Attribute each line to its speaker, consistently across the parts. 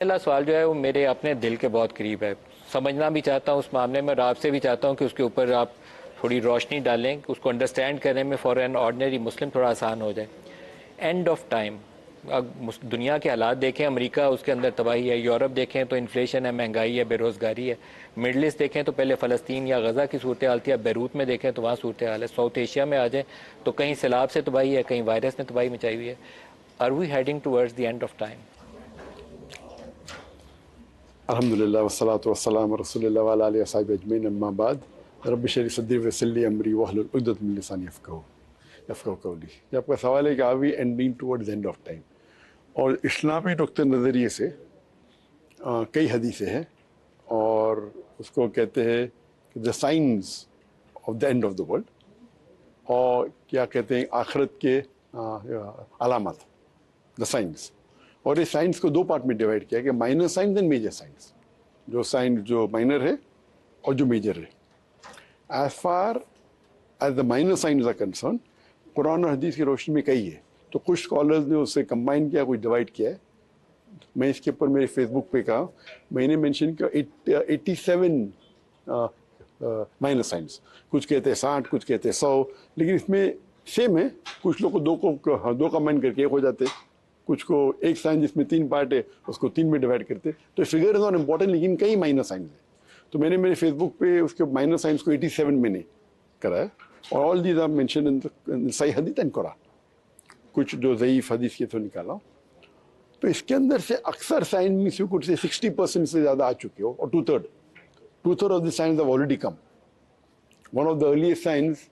Speaker 1: پہلا سوال جو ہے وہ میرے اپنے دل کے بہت قریب ہے. سمجھنا بھی چاہتا ہوں اس معاملے میں، اور آپ سے بھی چاہتا ہوں کہ اس کے اوپر آپ تھوڑی روشنی ڈالیں کہ اس کو انڈرسٹینڈ کرنے میں فار این آرڈنری مسلم تھوڑا آسان ہو جائے. اینڈ آف ٹائم، اب دنیا کے حالات دیکھیں، امریکہ اس کے اندر تباہی ہے، یورپ دیکھیں تو انفلیشن ہے، مہنگائی ہے، بے روزگاری ہے، مڈل ایسٹ دیکھیں تو پہلے فلسطین یا غزہ کی صورتحال تھی، اب بیروت میں دیکھیں تو وہاں صورتحال ہے، ساؤتھ ایشیا میں آ جائیں تو کہیں سیلاب سے تباہی ہے، کہیں وائرس نے تباہی مچائی ہوئی ہے. Are we heading towards the end of time?
Speaker 2: الحمدللہ والصلاة والسلام رسول اللہ وعلی آلہ وصحبہ اجمعین، اما بعد. رب اشرح لی صدری ویسر لی امری واحلل عقدۃ من لسانی یفقہوا قولی. یہ آپ کا سوال ہے کہ are we ending towards end of time, اور اسلامی نقطۂ نظریے سے کئی حدیثیں ہیں، اور اس کو کہتے ہیں کہ the signs of the end of the world, اور کیا کہتے ہیں آخرت کے علامات، دا سائنس. اور اس سائنس کو دو پارٹ میں ڈیوائڈ کیا کہ minor signs and major signs. جو سائنس جو مائنر ہے اور جو میجر ہے. As far as the minor signs are concern, قرآن اور حدیث کی روشنی میں کئی ہے، تو کچھ اسکالرز نے اسے کمبائن کیا، کچھ ڈیوائڈ کیا ہے. میں اس کے اوپر میرے فیس بک پہ کہا، میں نے مینشن کیا 87 مائنر سائنس. کچھ کہتے ہیں 60، کچھ کہتے ہیں 100، لیکن اس میں سیم ہے. کچھ لوگ کو دو کمبائن کر کے ایک ہو جاتے، کچھ کو ایک سائنس جس میں 3 پارٹ ہے اس کو 3 میں ڈیوائڈ کرتے. تو فگر از ناٹ امپورٹنٹ، لیکن کئی مائنر سائنس ہیں. تو میں نے میرے فیس بک پہ اس کے مائنر سائنس کو 87 میں نے کرایا، اور all these are mention in صحیح حدیث اینڈ قرآن. کچھ جو ضعیف حدیث کے تو نکالا. تو اس کے اندر سے اکثر سائنس میں سے کچھ سے 60% سے زیادہ آ چکے ہو، اور 2/3 of the science have already come. One of the earliest science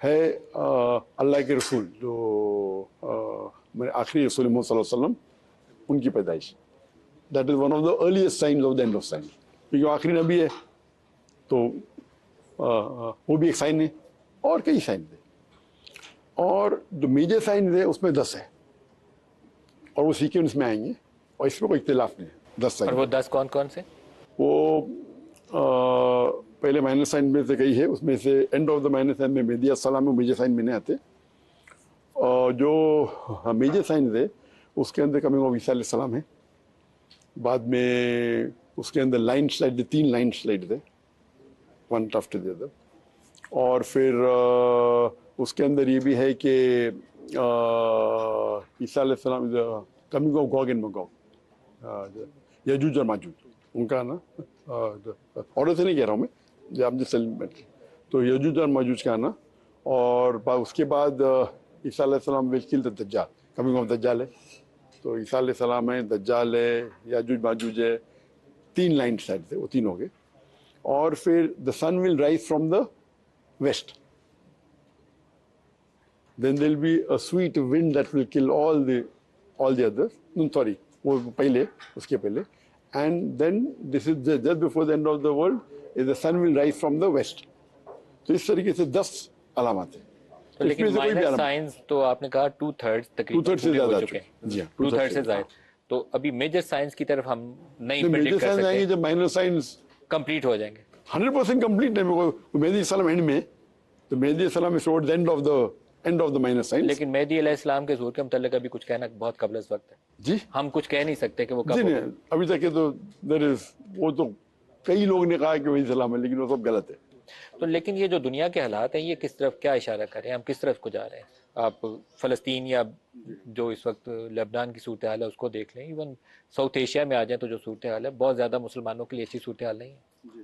Speaker 2: ہے اللہ کے رسول، جو میرے آخری رسول محمد صلی اللہ علیہ وسلم، ان کی پیدائش. That is one of the earliest science of the end of science. کیونکہ وہ آخری نبی ہے تو وہ بھی ایک سائن ہے، اور کئی سائنس ہے. اور جو میجر سائنس ہے اس میں 10 ہے، اور وہ سیکوینس میں آئیں گے، اور اس میں کوئی اختلاف نہیں ہے. 10 سائنس.
Speaker 1: اور وہ 10 کون کون سے؟
Speaker 2: وہ پہلے مائنر سائنس میں سے کئی ہے، اس میں سے and of the minor science میں مہدی السلام میں میجر سائنس میں نہیں آتے. اور جو میجر سائنس ہے اس کے اندر کمنگ آف عیسیٰ علیہ السلام ہے. بعد میں اس کے اندر لائن سلائڈ، 3 لائن سلائڈ ہے، ون آفٹر دی ادر. اور پھر اس کے اندر یہ بھی ہے کہ عیسیٰ علیہ السلام coming of Gog and Magog, Yajuj اور ماجوج، ان کا نا آرڈر سے نہیں کہہ رہا ہوں میں، آپ جس تو یجوج اور ماجوج کا نا. اور اس کے بعد عیسیٰ علیہ السلام ول کل دا دجال، کمنگ آف دجال ہے. تو عیسیٰ علیہ السلام ہے، دجال ہے، یاجوج ماجوج ہے. 3 لائن سائڈ تھے، وہ 3 ہو گئے. اور پھر the sun will rise from the west, then there will be a sweet wind that will kill all the others. No, sorry, وہ پہلے، اس کے پہلے. And then this is just before the end of the world is the sun will rise from the west. تو اس طریقے سے 10 علامات ہیں.
Speaker 1: لیکن مائنر سائنس تو آپ نے کہا 2/3 تقریباً پورے ہو چکے ہیں.
Speaker 2: جی ہاں،
Speaker 1: 2/3 سے زائد. تو ابھی میجر سائنس کی طرف ہم نہیں
Speaker 2: میجر
Speaker 1: پریڈکٹ کر
Speaker 2: سائنس آئیں گے
Speaker 1: سکتے،
Speaker 2: جب مائنر سائنس
Speaker 1: کمپلیٹ ہو جائیں گے.
Speaker 2: 100% کمپلیٹ ہے. مہدی السلام اینڈ میں، تو مہدی السلام is toward end of the minor signs.
Speaker 1: لیکن مہدی علیہ السلام کے ظہور کے متعلق ابھی کچھ کہنا بہت قبل از وقت ہے.
Speaker 2: جی
Speaker 1: ہم کچھ کہہ نہیں سکتے کہ وہ
Speaker 2: جی
Speaker 1: کب
Speaker 2: نہیں، ابھی تک تو وہ تو کئی لوگ نے کہا کہ وہی سلام ہے، لیکن وہ سب غلط ہے.
Speaker 1: تو لیکن یہ جو دنیا کے حالات ہیں یہ کس طرف کیا اشارہ کر رہے ہیں، ہم کس طرف کو جا رہے ہیں؟ آپ فلسطین یا جو اس وقت لبنان کی صورتحال ہے اس کو دیکھ لیں، ایون ساؤتھ ایشیا میں آ جائیں تو جو صورتحال ہے بہت زیادہ مسلمانوں کے لیے اچھی صورتحال نہیں ہے.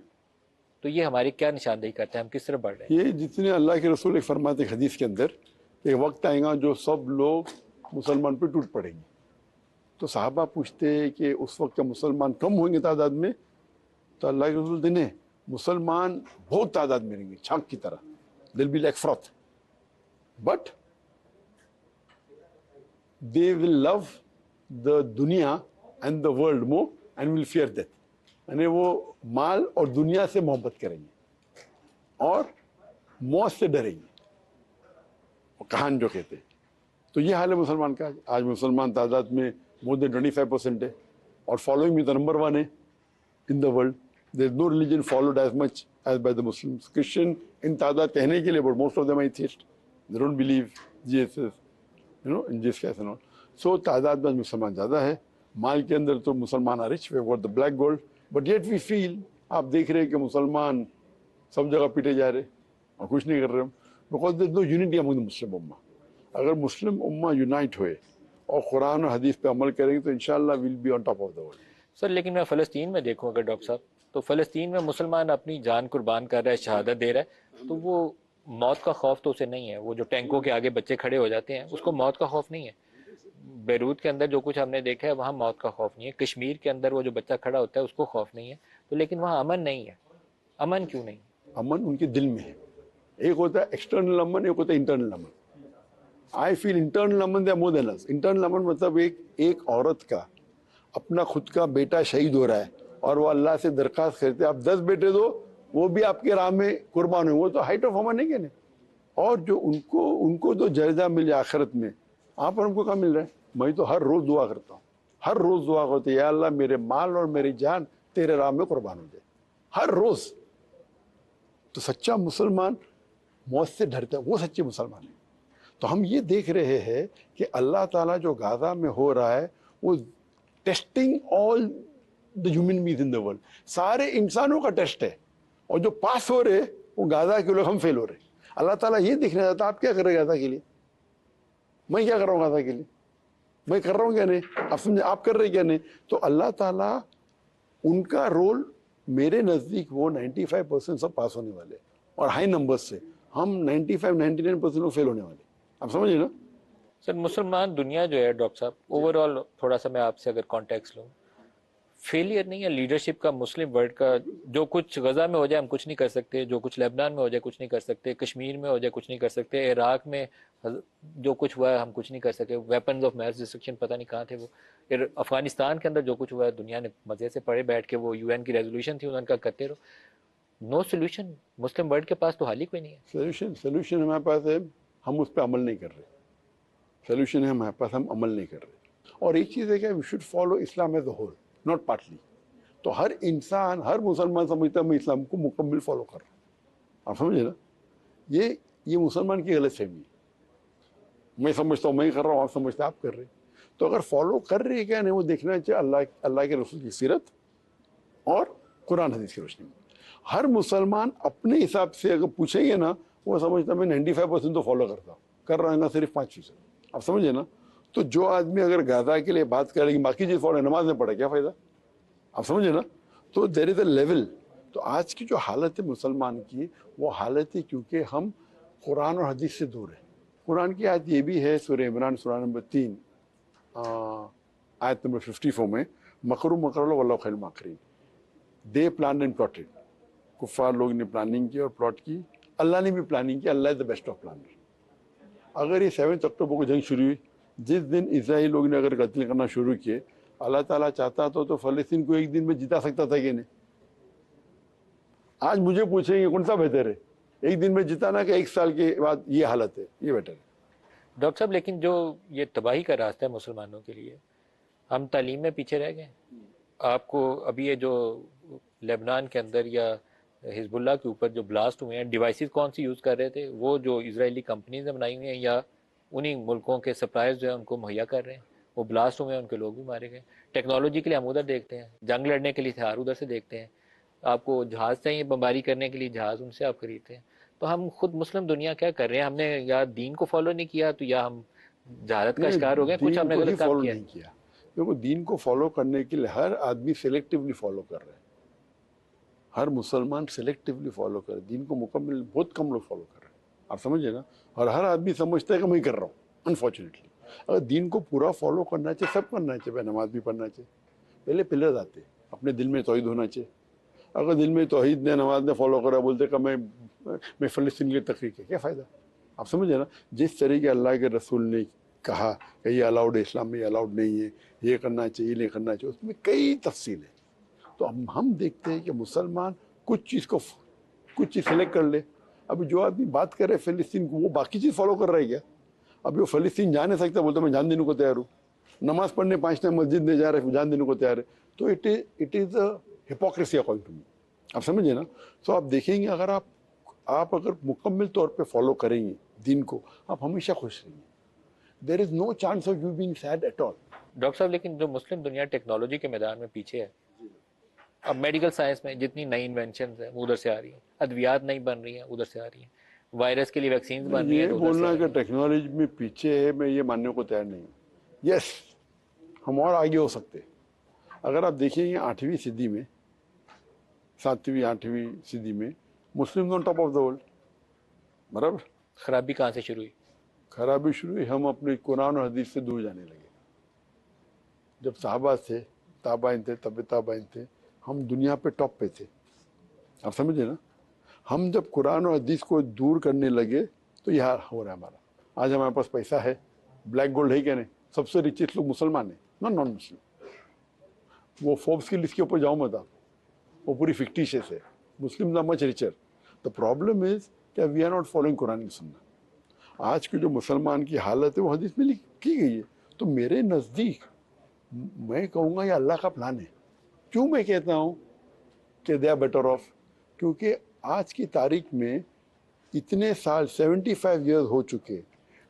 Speaker 1: تو یہ ہماری کیا نشاندہی کرتے ہیں، ہم کس طرف بڑھ رہے ہیں؟
Speaker 2: یہ جتنے اللہ کے رسول ایک فرماتے ہیں حدیث کے اندر کہ وقت آئے گا جو سب لوگ مسلمان پہ ٹوٹ پڑیں گے. تو صحابہ پوچھتے ہیں کہ اس وقت کا مسلمان کم ہوئیں گے تعداد میں؟ تو اللہ کے رسول دینے مسلمان بہت تعداد میں رہیں گے، چھانک کی طرح. دل be like fruit, but they will love the دنیا and the world more and will fear death. یعنی وہ مال اور دنیا سے محبت کریں گے اور موت سے ڈریں گے، وہ کہان جو کہتے ہیں. تو یہ حال ہے مسلمان کا. آج مسلمان تعداد میں more than 25% ہے، اور فالوئنگ میں تو نمبر 1 ہے in the world. There is no religion followed as much as by the Muslims. Christian ان تعداد کہنے کے لیے but most of them are atheist. They don't believe Jesus, in Jesus Christ and all. So تعداد میں مسلمان زیادہ ہے، مال کے اندر تو مسلمان are rich, we have got the black gold, but yet we feel, آپ دیکھ رہے ہیں کہ مسلمان سب جگہ پیٹے جا رہے اور کچھ نہیں کر رہے ہم, because there is no unity among the Muslim Ummah. اگر مسلم امہ یونائٹ ہوئے اور قرآن اور حدیث پہ عمل کریں گے تو انشاءاللہ we'll be on top of the world.
Speaker 1: سر لیکن میں فلسطین میں دیکھوں اگر ڈاکٹر صاحب, تو فلسطین میں مسلمان اپنی جان قربان کر رہا ہے, شہادت دے رہا ہے, تو وہ موت کا خوف تو اسے نہیں ہے. وہ جو ٹینکوں کے آگے بچے کھڑے ہو جاتے ہیں اس کو موت کا خوف نہیں ہے. بیروت کے اندر جو کچھ ہم نے دیکھا ہے وہاں موت کا خوف نہیں ہے. کشمیر کے اندر وہ جو بچہ کھڑا ہوتا ہے اس کو خوف نہیں ہے. تو لیکن وہاں امن نہیں ہے. امن کیوں نہیں؟
Speaker 2: امن ان کے دل میں ہے. ایک ہوتا ہے ایکسٹرنل امن, ایک ہوتا ہے انٹرنل امن. آئی فیل انٹرنل امن دے مور دین اس. انٹرنل امن مطلب ایک عورت کا اپنا خود کا بیٹا شہید ہو رہا ہے اور وہ اللہ سے درخواست کرتے آپ 10 بیٹے دو, وہ بھی آپ کے راہ میں قربان ہوئے, وہ تو ہائٹ آف امن ہے کہ نہیں. اور جو ان کو تو جائزہ مل جائے آخرت میں, آپ اور ہم کو کہاں مل رہا ہے. میں تو ہر روز دعا کرتا ہوں, ہر روز دعا کرتا ہوں, یا اللہ میرے مال اور میری جان تیرے راہ میں قربان ہو جائے, ہر روز. تو سچا مسلمان موت سے ڈرتا ہے, وہ سچے مسلمان ہے. تو ہم یہ دیکھ رہے ہیں کہ اللہ تعالیٰ جو غزہ میں ہو رہا ہے وہ testing all the human beings in the world. سارے انسانوں کا ٹیسٹ ہے, اور جو پاس ہو رہے وہ غزہ کے لوگ, ہم فیل ہو رہے. اللہ تعالیٰ یہ دیکھنا چاہتا ہے آپ کیا کر رہے غزہ کے لیے, میں کیا کر رہا ہوں غزہ کے لیے, میں کر رہا ہوں کیا نہیں, آپ سمجھے آپ کر رہے کیا نہیں. تو اللہ تعالیٰ ان کا رول میرے نزدیک وہ 95% سب پاس ہونے والے اور ہائی نمبر سے, ہم 95-99% لوگ فیل ہونے والے. آپ سمجھے نا
Speaker 1: سر مسلمان دنیا جو ہے ڈاکٹر صاحب اوور آل, تھوڑا سا میں آپ سے اگر کانٹیکس لوں, فیلئر نہیں ہے لیڈرشپ کا مسلم ورلڈ کا. جو کچھ غزہ میں ہو جائے ہم کچھ نہیں کر سکتے, جو کچھ لیبنان میں ہو جائے کچھ نہیں کر سکتے, کشمیر میں ہو جائے کچھ نہیں کر سکتے, عراق میں جو کچھ ہوا ہے ہم کچھ نہیں کر سکے, ویپنز آف میس ڈسٹرکشن پتہ نہیں کہاں تھے وہ, پھر افغانستان کے اندر جو کچھ ہوا ہے دنیا نے مزے سے پڑے بیٹھ کے, وہ UN کی ریزولوشن تھی, انہوں نے کہا کرتے رہو. نو سولوشن, مسلم ورلڈ کے پاس تو حل ہی کوئی نہیں ہے.
Speaker 2: سولوشن ہمارے پاس ہے, ہم اس پہ عمل نہیں کر رہے. سولوشن ہے ہمارے پاس, ہم عمل نہیں کر رہے. اور ایک چیز ہے کہ we should follow Islam as a whole, not partly. تو ہر انسان, ہر مسلمان سمجھتا ہے میں اسلام کو مکمل فالو کر رہا ہوں. آپ سمجھے نا, یہ مسلمان کی غلط فہمی ہے. میں سمجھتا ہوں میں کر رہا ہوں, آپ سمجھتے ہیں آپ کر رہے ہیں. تو اگر فالو کر رہے کیا نہیں, وہ دیکھنا چاہیے اللہ کے رسول کی سیرت اور قرآن حدیث کی روشنی میں. ہر مسلمان اپنے حساب سے اگر پوچھیں گے نا, وہ سمجھتا ہے میں 95% تو فالو کرتا ہوں, کر رہا ہے صرف 5%. آپ سمجھے نا. تو جو آدمی اگر غزہ کے لیے بات کرے گی باقی چیز فالو, نماز میں پڑھے کیا فائدہ. آپ سمجھے نا. تو دیر از اے لیول. تو آج کی جو حالت ہے مسلمان کی, وہ حالت ہے کیونکہ ہم قرآن اور حدیث سے دور ہیں. قرآن کی آیت یہ بھی ہے, سورہ عمران سورہ نمبر 3 آیت نمبر 54 میں, مکروا مکر اللہ واللہ خیر الماکرین. دے پلان اینڈ پلاٹڈ, کفار لوگ نے پلاننگ کی اور پلاٹ کی, اللہ نے بھی پلاننگ کی, اللہ از دا بیسٹ آف پلانر. اگر یہ 7 اکتوبر کو جنگ شروع ہوئی, جس دن اسرائیل لوگ نے اگر قتل کرنا شروع کیے, اللہ تعالیٰ چاہتا تو فلسطین کو ایک دن میں جتا سکتا تھا کہ نہیں. آج مجھے پوچھیں گے کون سا بہتر ہے, ایک دن میں جتانا کہ 1 سال کے بعد یہ حالت ہے, یہ بیٹر ہے.
Speaker 1: ڈاکٹر صاحب لیکن جو یہ تباہی کا راستہ ہے مسلمانوں کے لیے, ہم تعلیم میں پیچھے رہ گئے. آپ کو ابھی یہ جو لیبنان کے اندر یا حزب اللہ کے اوپر جو بلاسٹ ہوئے ہیں, ڈیوائسز کون سی یوز کر رہے تھے, وہ جو اسرائیلی کمپنیز نے بنائی ہوئی ہیں یا انہی ملکوں کے سپلائرز جو ہیں ان کو مہیا کر رہے ہیں, وہ بلاسٹ ہوئے ہیں, ان کے لوگ بھی مارے گئے. ٹیکنالوجی کے لیے ہم ادھر دیکھتے ہیں, جنگ لڑنے کے لیے ہتھیار ادھر سے دیکھتے ہیں, آپ کو جہاز چاہیے بمباری کرنے کے لیے جہاز ان سے آپ خریدتے ہیں. تو ہم خود مسلم دنیا کیا کر رہے ہیں, ہم نے یا دین کو فالو نہیں کیا تو یا ہم جہالت کا شکار ہو گئے, کچھ ہم نے غلط کام کیا.
Speaker 2: دیکھو دین کو فالو کرنے کے لیے ہر آدمی سلیکٹیولی فالو کر رہے ہیں, ہر مسلمان سلیکٹیولی فالو کر رہے ہیں. دین کو مکمل بہت کم لوگ فالو کر رہے ہیں. آپ سمجھے نا. اور ہر آدمی سمجھتا ہے کہ میں کر رہا ہوں. انفارچونیٹلی اگر دین کو پورا فالو کرنا چاہیے, سب کرنا چاہیے, نماز بھی پڑھنا چاہیے. پہلے پلرز آتے, اپنے دل میں توحید ہونا چاہیے. اگر دل میں توحید نے نماز نے فالو کرا, بولتے کہ میں فلسطین کی تحقیق ہے, کیا فائدہ. آپ سمجھے نا. جس طریقے اللہ کے رسول نے کہا کہ یہ الاؤڈ ہے, اسلام میں یہ الاؤڈ نہیں ہے, یہ کرنا چاہیے, یہ نہیں کرنا چاہیے, اس میں کئی تفصیل ہے. تو ہم دیکھتے ہیں کہ مسلمان کچھ چیز سلیکٹ کر لے. اب جو آدمی بات کر رہے فلسطین کو, وہ باقی چیز فالو کر رہا ہے کیا. ابھی وہ فلسطین جا نہیں سکتا, بولتا میں جان دینے کو تیار ہوں. نماز پڑھنے 5 ٹائم مسجد میں جا رہے, جان دینے کو تیار ہے. تو it is a hypocrisy according to me. آپ سمجھے نا. تو آپ دیکھیں گے اگر آپ اگر مکمل طور پہ فالو کریں گے دین کو, آپ ہمیشہ خوش رہیں گے. There is no chance of you being sad at all.
Speaker 1: Doctor صاحب لیکن جو مسلم دنیا ٹیکنالوجی کے میدان میں پیچھے ہے، اب میڈیکل سائنس میں جتنی نئی انوینشنز ہیں وہ ادھر سے آ رہی ہیں، ادویات نہیں بن رہی ہیں ادھر سے آ رہی ہیں، وائرس کے لیے ویکسینز بن رہی ہیں
Speaker 2: یہ
Speaker 1: تو ادھر سے
Speaker 2: بولنا
Speaker 1: آ
Speaker 2: کہ
Speaker 1: رہی ہیں۔
Speaker 2: ٹیکنالوجی میں پیچھے ہے، میں یہ ماننے کو تیار نہیں ہوں۔ یس، ہم اور آگے ہو سکتے۔ اگر آپ دیکھیں گے 8ویں صدی میں، 7ویں 8ویں صدی میں مسلم on top of the world, برابر؟
Speaker 1: خرابی کہاں سے شروع ہوئی؟
Speaker 2: خرابی شروع ہوئی، ہم اپنے قرآن اور حدیث سے دور جانے لگے۔ جب صحابہ تھے، تابعین تھے، طب تابعین تھے، ہم دنیا پہ ٹاپ پہ تھے، آپ سمجھے نا؟ ہم جب قرآن اور حدیث کو دور کرنے لگے تو یہ حال ہو رہا ہے ہمارا۔ آج ہمارے پاس پیسہ ہے، بلیک گولڈ ہے، کیا نہیں؟ سب سے ریچسٹ لوگ مسلمان ہیں، نان مسلم۔ وہ فوربس کی لسٹ کے اوپر جاؤ مت آپ، وہ پوری فکٹیشیس ہے۔ Muslim are much richer. The problem is کہ وی آر ناٹ فالوئنگ قرآن کی سنت۔ آج کی جو مسلمان کی حالت ہے وہ حدیث میں کی گئی ہے۔ تو میرے نزدیک میں کہوں گا یہ اللہ کا پلان ہے۔ کیوں میں کہتا ہوں کہ دے آر بیٹر آف؟ کیونکہ آج کی تاریخ میں اتنے سال 75 ایئرز ہو چکے،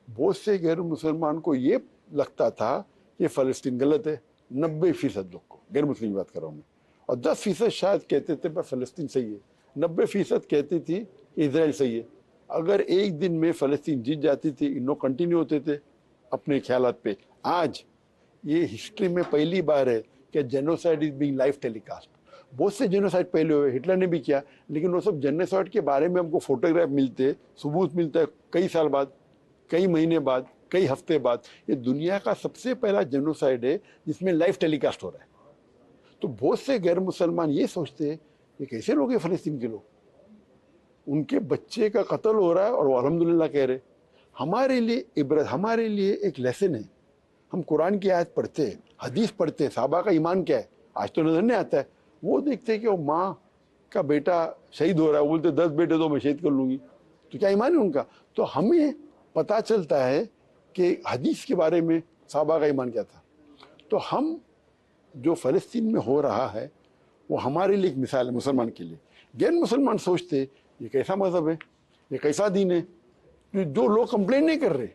Speaker 2: بہت سے غیر مسلمان کو یہ لگتا تھا کہ فلسطین غلط ہے، 90% لوگ کو، غیر مسلم کی بات کر رہا ہوں میں، اور 10% شاید کہتے تھے فلسطین صحیح ہے، 90% کہتی تھی کہ اسرائیل صحیح ہے۔ اگر ایک دن میں فلسطین جیت جاتی تھی، انہوں کنٹینیو ہوتے تھے اپنے خیالات پہ۔ آج یہ ہسٹری میں پہلی بار ہے کہ genocide is being life telecast. بہت سے جینوسائڈ پہلے ہوئے، ہٹلر نے بھی کیا، لیکن وہ سب جینوسائڈ کے بارے میں ہم کو فوٹوگراف ملتے، ثبوت ملتا ہے کئی سال بعد، کئی مہینے بعد، کئی ہفتے بعد۔ یہ دنیا کا سب سے پہلا جینوسائڈ ہے جس میں لائف ٹیلی کاسٹ ہو رہا ہے۔ تو بہت سے غیر مسلمان یہ سوچتے ہیں یہ کیسے لوگ ہیں فلسطین کے لوگ، ان کے بچے کا قتل ہو رہا ہے اور وہ الحمدللہ کہہ رہے۔ ہمارے لیے عبرت، ہمارے لیے ایک لیسن ہے۔ ہم قرآن کی آیت پڑھتے ہیں، حدیث پڑھتے ہیں، صحابہ کا ایمان کیا ہے آج تو نظر نہیں آتا ہے۔ وہ دیکھتے ہیں کہ وہ ماں کا بیٹا شہید ہو رہا ہے، وہ بولتے 10 بیٹے تو میں شہید کر لوں گی، تو کیا ایمان ہے ان کا؟ تو ہمیں پتہ چلتا ہے کہ حدیث کے بارے میں صحابہ کا ایمان کیا تھا۔ تو ہم جو فلسطین میں ہو رہا ہے وہ ہمارے لیے ایک مثال ہے مسلمان کے لیے۔ غیر مسلمان سوچتے یہ کیسا مذہب ہے، یہ کیسا دین ہے جو لوگ کمپلین نہیں کر رہے۔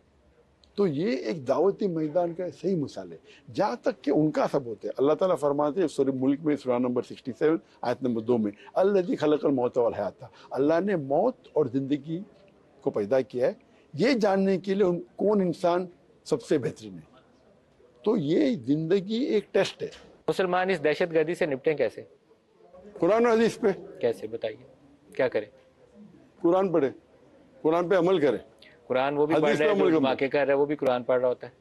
Speaker 2: تو یہ ایک دعوتی میدان کا صحیح مثال ہے، جہاں تک کہ ان کا ثبوت ہے۔ اللہ تعالیٰ فرماتے ہیں سورہ ملک میں سورہ نمبر 67 آیت نمبر 2 میں، الذی خلق الموت والحیات، اللہ نے موت اور زندگی کو پیدا کیا ہے یہ جاننے کے لیے کون انسان سب سے بہترین ہے۔ تو یہ زندگی ایک ٹیسٹ ہے۔
Speaker 1: مسلمان اس دہشت گردی سے نپٹیں کیسے؟
Speaker 2: قرآن و حدیث پہ،
Speaker 1: کیسے بتائیے، کیا کریں؟
Speaker 2: قرآن پڑھے، قرآن پہ عمل کرے۔
Speaker 1: قرآن وہ بھی پڑھ
Speaker 2: حدیث پہ
Speaker 1: رہا ہے
Speaker 2: عمل
Speaker 1: جو
Speaker 2: کرنا،
Speaker 1: دھماکے کر رہا ہے وہ بھی قرآن پڑھ رہا ہوتا ہے۔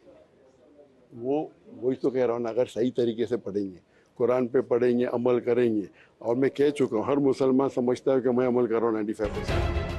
Speaker 2: وہی تو کہہ رہا ہوں نا، اگر صحیح طریقے سے پڑھیں گے، قرآن پہ پڑھیں گے، عمل کریں گے، اور میں کہہ چکا ہوں ہر مسلمان سمجھتا ہے کہ میں عمل کر رہا ہوں 95%۔